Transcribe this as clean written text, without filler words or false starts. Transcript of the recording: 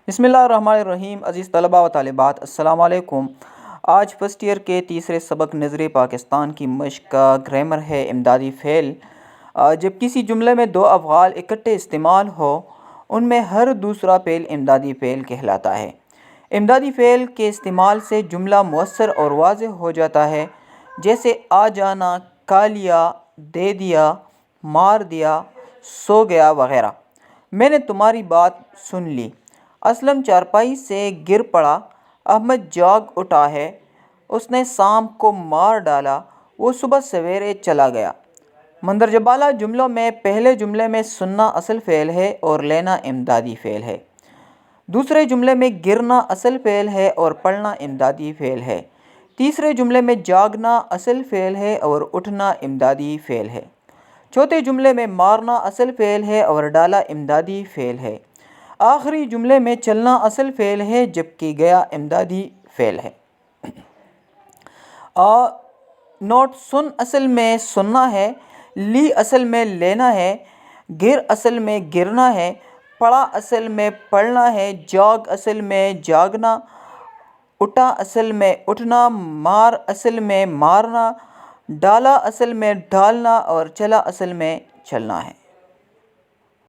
بسم اللہ الرحمن الرحیم۔ عزیز طلباء و طالبات، السلام علیکم۔ آج فرسٹ ایئر کے تیسرے سبق نظر پاکستان کی مشق کا گرامر ہے امدادی فعل۔ جب کسی جملے میں دو افعال اکٹھے استعمال ہو ان میں ہر دوسرا فعل امدادی فعل کہلاتا ہے۔ امدادی فعل کے استعمال سے جملہ مؤثر اور واضح ہو جاتا ہے، جیسے آ جانا، کھا لیا، دے دیا، مار دیا، سو گیا وغیرہ۔ میں نے تمہاری بات سن لی۔ اسلم چارپائی سے گر پڑا، احمد جاگ اٹھا ہے، اس نے سام کو مار ڈالا، وہ صبح سویرے چلا گیا۔ مندرجہ بالا جملوں میں پہلے جملے میں سننا اصل فعل ہے اور لینا امدادی فعل ہے۔ دوسرے جملے میں گرنا اصل فعل ہے اور پڑھنا امدادی فعل ہے۔ تیسرے جملے میں جاگنا اصل فعل ہے اور اٹھنا امدادی فعل ہے۔ چوتھے جملے میں مارنا اصل فعل ہے اور ڈالا امدادی فعل ہے۔ آخری جملے میں چلنا اصل فعل ہے جبکہ گیا امدادی فعل ہے۔ نوٹ: سن اصل میں سننا ہے، لی اصل میں لینا ہے، گر اصل میں گرنا ہے، پڑھا اصل میں پڑھنا ہے، جاگ اصل میں جاگنا، اٹھا اصل میں اٹھنا، مار اصل میں مارنا، ڈالا اصل میں ڈالنا اور چلا اصل میں چلنا ہے۔